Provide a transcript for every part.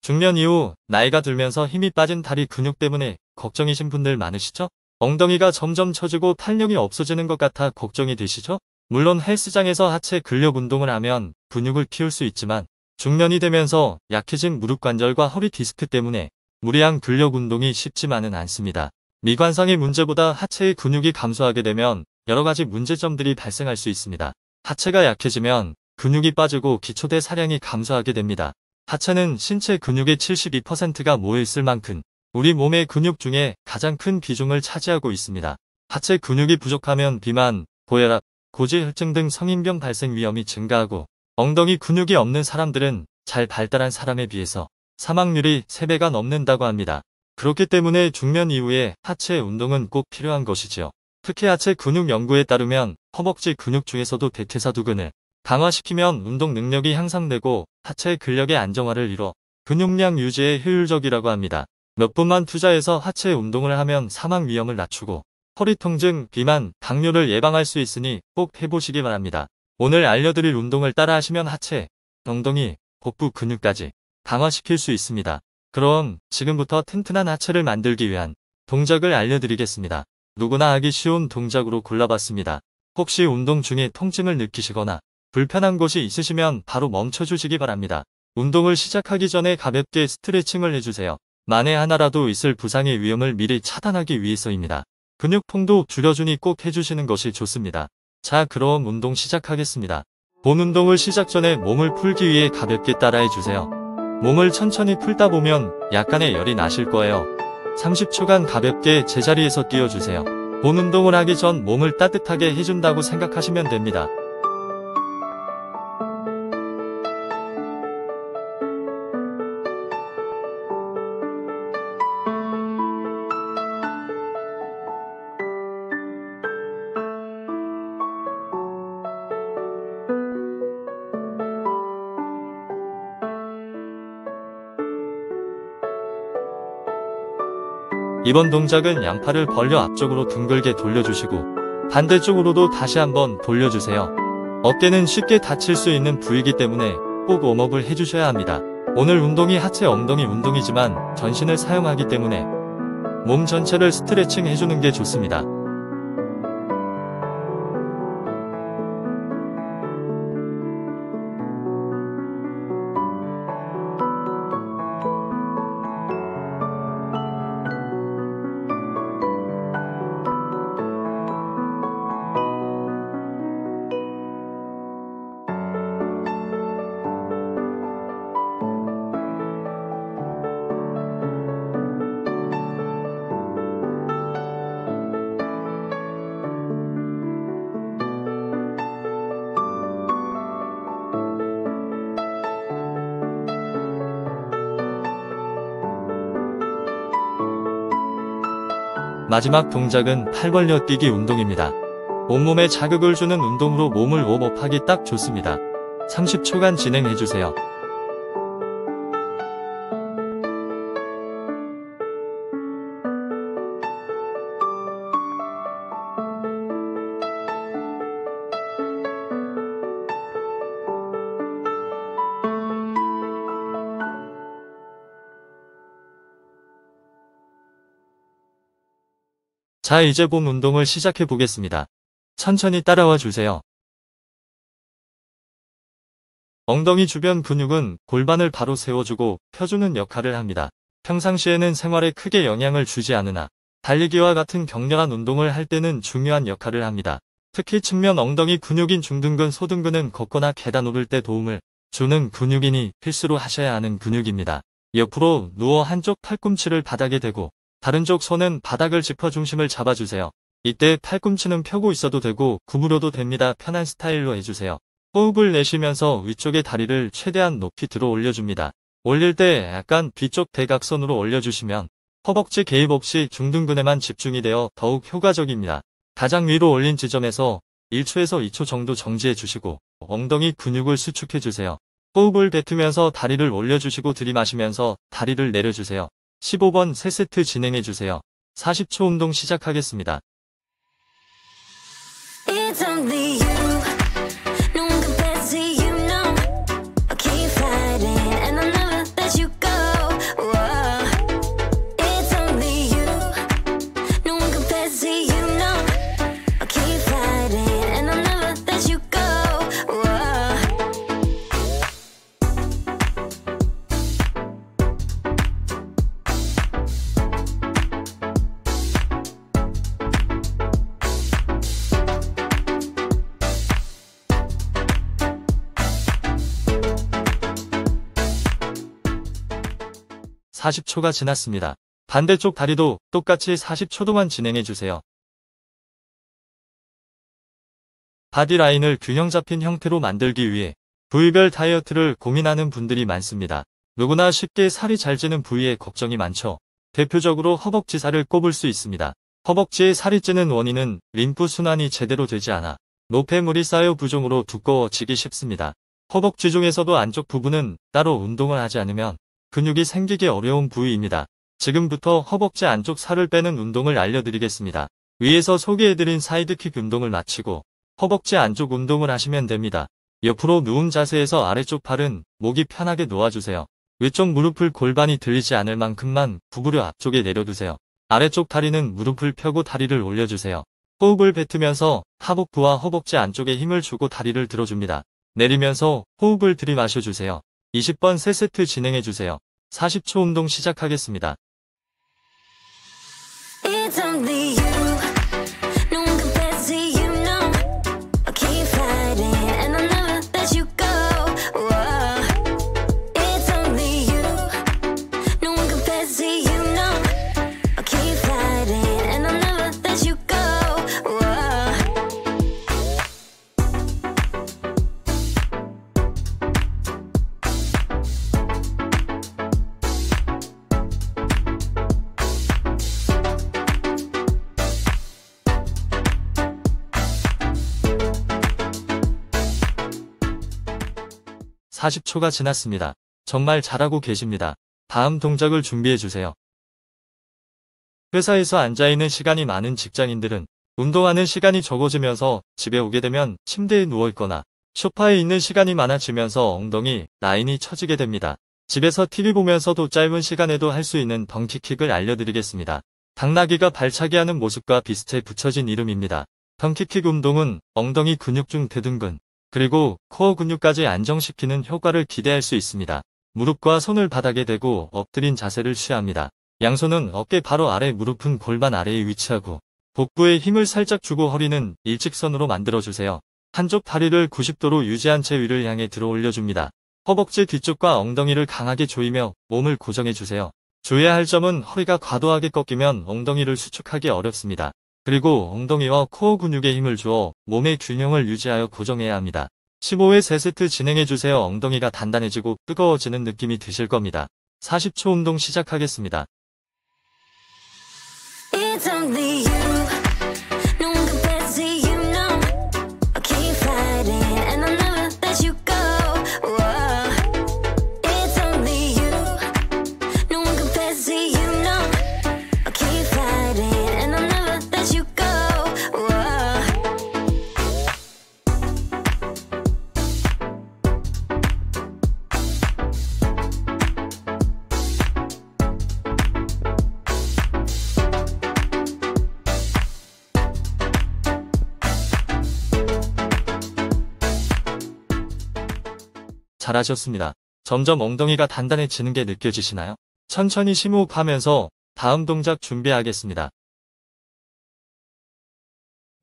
중년 이후 나이가 들면서 힘이 빠진 다리 근육 때문에 걱정이신 분들 많으시죠? 엉덩이가 점점 처지고 탄력이 없어지는 것 같아 걱정이 되시죠? 물론 헬스장에서 하체 근력 운동을 하면 근육을 키울 수 있지만 중년이 되면서 약해진 무릎 관절과 허리 디스크 때문에 무리한 근력 운동이 쉽지만은 않습니다. 미관상의 문제보다 하체의 근육이 감소하게 되면 여러 가지 문제점들이 발생할 수 있습니다. 하체가 약해지면 근육이 빠지고 기초대 사량이 감소하게 됩니다. 하체는 신체 근육의 72%가 모여있을 만큼 우리 몸의 근육 중에 가장 큰 비중을 차지하고 있습니다. 하체 근육이 부족하면 비만, 고혈압, 고지혈증 등 성인병 발생 위험이 증가하고 엉덩이 근육이 없는 사람들은 잘 발달한 사람에 비해서 사망률이 3배가 넘는다고 합니다. 그렇기 때문에 중년 이후에 하체 운동은 꼭 필요한 것이지요. 특히 하체 근육 연구에 따르면 허벅지 근육 중에서도 대퇴사두근을 강화시키면 운동 능력이 향상되고 하체 근력의 안정화를 이뤄 근육량 유지에 효율적이라고 합니다. 몇 분만 투자해서 하체 운동을 하면 사망 위험을 낮추고 허리 통증, 비만, 당뇨를 예방할 수 있으니 꼭 해보시기 바랍니다. 오늘 알려드릴 운동을 따라하시면 하체, 엉덩이, 복부 근육까지 강화시킬 수 있습니다. 그럼 지금부터 튼튼한 하체를 만들기 위한 동작을 알려드리겠습니다. 누구나 하기 쉬운 동작으로 골라봤습니다. 혹시 운동 중에 통증을 느끼시거나 불편한 곳이 있으시면 바로 멈춰주시기 바랍니다. 운동을 시작하기 전에 가볍게 스트레칭을 해주세요. 만에 하나라도 있을 부상의 위험을 미리 차단하기 위해서입니다. 근육통도 줄여주니 꼭 해주시는 것이 좋습니다. 자, 그럼 운동 시작하겠습니다. 본 운동을 시작 전에 몸을 풀기 위해 가볍게 따라해주세요. 몸을 천천히 풀다 보면 약간의 열이 나실 거예요. 30초간 가볍게 제자리에서 뛰어주세요. 본 운동을 하기 전 몸을 따뜻하게 해준다고 생각하시면 됩니다. 이번 동작은 양팔을 벌려 앞쪽으로 둥글게 돌려주시고 반대쪽으로도 다시 한번 돌려주세요. 어깨는 쉽게 다칠 수 있는 부위이기 때문에 꼭 웜업을 해주셔야 합니다. 오늘 운동이 하체 엉덩이 운동이지만 전신을 사용하기 때문에 몸 전체를 스트레칭 해주는 게 좋습니다. 마지막 동작은 팔 벌려 뛰기 운동입니다. 온몸에 자극을 주는 운동으로 몸을 웜업하기 딱 좋습니다. 30초간 진행해주세요. 자, 이제 본 운동을 시작해 보겠습니다. 천천히 따라와 주세요. 엉덩이 주변 근육은 골반을 바로 세워주고 펴주는 역할을 합니다. 평상시에는 생활에 크게 영향을 주지 않으나 달리기와 같은 격렬한 운동을 할 때는 중요한 역할을 합니다. 특히 측면 엉덩이 근육인 중둔근, 소둔근은 걷거나 계단 오를 때 도움을 주는 근육이니 필수로 하셔야 하는 근육입니다. 옆으로 누워 한쪽 팔꿈치를 바닥에 대고 다른 쪽 손은 바닥을 짚어 중심을 잡아주세요. 이때 팔꿈치는 펴고 있어도 되고 구부려도 됩니다. 편한 스타일로 해주세요. 호흡을 내쉬면서 위쪽의 다리를 최대한 높이 들어 올려줍니다. 올릴 때 약간 뒤쪽 대각선으로 올려주시면 허벅지 개입 없이 중둔근에만 집중이 되어 더욱 효과적입니다. 가장 위로 올린 지점에서 1초에서 2초 정도 정지해 주시고 엉덩이 근육을 수축해 주세요. 호흡을 뱉으면서 다리를 올려주시고 들이마시면서 다리를 내려주세요. 15번 3세트 진행해주세요. 40초 운동 시작하겠습니다. It's only you. No one compares to you, no. I keep fighting and I'll never let you go. 40초가 지났습니다. 반대쪽 다리도 똑같이 40초 동안 진행해주세요. 바디라인을 균형 잡힌 형태로 만들기 위해 부위별 다이어트를 고민하는 분들이 많습니다. 누구나 쉽게 살이 잘 찌는 부위에 걱정이 많죠. 대표적으로 허벅지 살을 꼽을 수 있습니다. 허벅지에 살이 찌는 원인은 림프 순환이 제대로 되지 않아 노폐물이 쌓여 부종으로 두꺼워지기 쉽습니다. 허벅지 중에서도 안쪽 부분은 따로 운동을 하지 않으면 근육이 생기기 어려운 부위입니다. 지금부터 허벅지 안쪽 살을 빼는 운동을 알려드리겠습니다. 위에서 소개해드린 사이드킥 운동을 마치고 허벅지 안쪽 운동을 하시면 됩니다. 옆으로 누운 자세에서 아래쪽 팔은 목이 편하게 놓아주세요. 위쪽 무릎을 골반이 들리지 않을 만큼만 구부려 앞쪽에 내려두세요. 아래쪽 다리는 무릎을 펴고 다리를 올려주세요. 호흡을 뱉으면서 하복부와 허벅지 안쪽에 힘을 주고 다리를 들어줍니다. 내리면서 호흡을 들이마셔주세요. 20번 3세트 진행해주세요. 40초 운동 시작하겠습니다. It's only you. No one compares to you, no. I'll keep fighting and I'll never let you go. Whoa. It's only you. No one compares to you, no. I'll keep fighting and I'll never let you go. Whoa. 40초가 지났습니다. 정말 잘하고 계십니다. 다음 동작을 준비해주세요. 회사에서 앉아있는 시간이 많은 직장인들은 운동하는 시간이 적어지면서 집에 오게 되면 침대에 누워있거나 소파에 있는 시간이 많아지면서 엉덩이 라인이 처지게 됩니다. 집에서 TV 보면서도 짧은 시간에도 할 수 있는 덩키킥을 알려드리겠습니다. 당나귀가 발차기 하는 모습과 비슷해 붙여진 이름입니다. 덩키킥 운동은 엉덩이 근육 중 대둔근, 그리고 코어 근육까지 안정시키는 효과를 기대할 수 있습니다. 무릎과 손을 바닥에 대고 엎드린 자세를 취합니다. 양손은 어깨 바로 아래, 무릎은 골반 아래에 위치하고 복부에 힘을 살짝 주고 허리는 일직선으로 만들어주세요. 한쪽 다리를 90도로 유지한 채 위를 향해 들어 올려줍니다. 허벅지 뒤쪽과 엉덩이를 강하게 조이며 몸을 고정해주세요. 주의해야 할 점은 허리가 과도하게 꺾이면 엉덩이를 수축하기 어렵습니다. 그리고 엉덩이와 코어 근육에 힘을 주어 몸의 균형을 유지하여 고정해야 합니다. 15회 3세트 진행해주세요. 엉덩이가 단단해지고 뜨거워지는 느낌이 드실 겁니다. 40초 운동 시작하겠습니다. It's only you. No one compares to you, no. I'll keep fighting and I'll never let you go. Whoa. It's only you. No one compares to you, no. I'll keep fighting and I'll never let you go. Whoa. '잘하셨습니다. 점점 엉덩이가 단단해지는 게 느껴지시나요? 천천히 심호흡하면서 다음 동작 준비하겠습니다.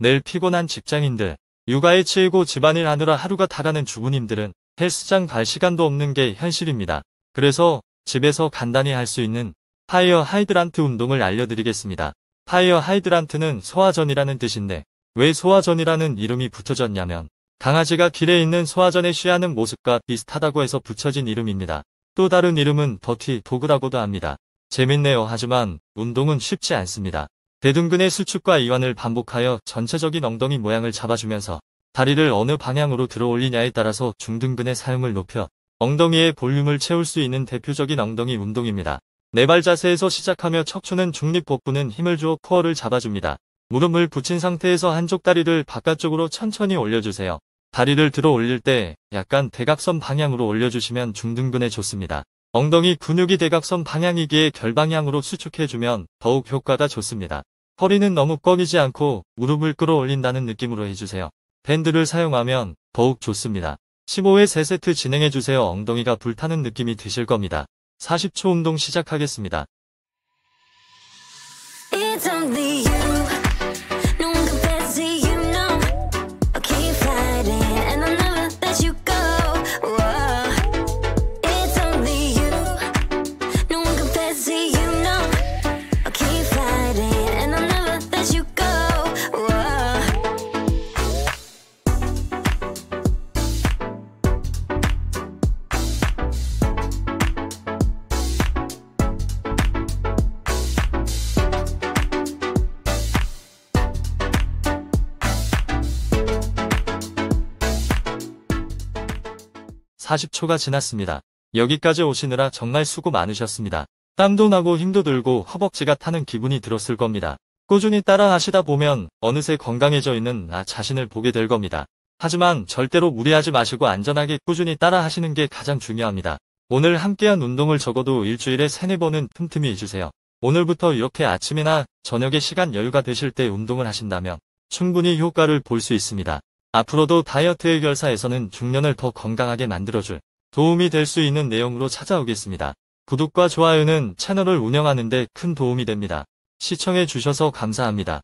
늘 피곤한 직장인들, 육아에 치이고 집안일 하느라 하루가 다 가는 주부님들은 헬스장 갈 시간도 없는 게 현실입니다. 그래서 집에서 간단히 할 수 있는 파이어 하이드란트 운동을 알려드리겠습니다. 파이어 하이드란트는 소화전이라는 뜻인데 왜 소화전이라는 이름이 붙여졌냐면 강아지가 길에 있는 소화전에 쉬하는 모습과 비슷하다고 해서 붙여진 이름입니다. 또 다른 이름은 더티 도그라고도 합니다. 재밌네요. 하지만 운동은 쉽지 않습니다. 대둔근의 수축과 이완을 반복하여 전체적인 엉덩이 모양을 잡아주면서 다리를 어느 방향으로 들어 올리냐에 따라서 중둔근의 사용을 높여 엉덩이의 볼륨을 채울 수 있는 대표적인 엉덩이 운동입니다. 네발 자세에서 시작하며 척추는 중립, 복부는 힘을 주어 코어를 잡아줍니다. 무릎을 붙인 상태에서 한쪽 다리를 바깥쪽으로 천천히 올려주세요. 다리를 들어 올릴 때 약간 대각선 방향으로 올려주시면 중둔근에 좋습니다. 엉덩이 근육이 대각선 방향이기에 결방향으로 수축해주면 더욱 효과가 좋습니다. 허리는 너무 꺾이지 않고 무릎을 끌어올린다는 느낌으로 해주세요. 밴드를 사용하면 더욱 좋습니다. 15회 3세트 진행해주세요. 엉덩이가 불타는 느낌이 드실 겁니다. 40초 운동 시작하겠습니다. It's only you. No one compares to you, no. I'll keep fighting and I'll never let you go. Whoa. It's only you. No one compares 40초가 지났습니다. 여기까지 오시느라 정말 수고 많으셨습니다. 땀도 나고 힘도 들고 허벅지가 타는 기분이 들었을 겁니다. 꾸준히 따라 하시다 보면 어느새 건강해져 있는 나 자신을 보게 될 겁니다. 하지만 절대로 무리하지 마시고 안전하게 꾸준히 따라 하시는 게 가장 중요합니다. 오늘 함께한 운동을 적어도 일주일에 3-4번은 틈틈이 해주세요. 오늘부터 이렇게 아침이나 저녁에 시간 여유가 되실 때 운동을 하신다면 충분히 효과를 볼 수 있습니다. 앞으로도 다이어트 해결사에서는 중년을 더 건강하게 만들어줄 도움이 될 수 있는 내용으로 찾아오겠습니다. 구독과 좋아요는 채널을 운영하는 데 큰 도움이 됩니다. 시청해 주셔서 감사합니다.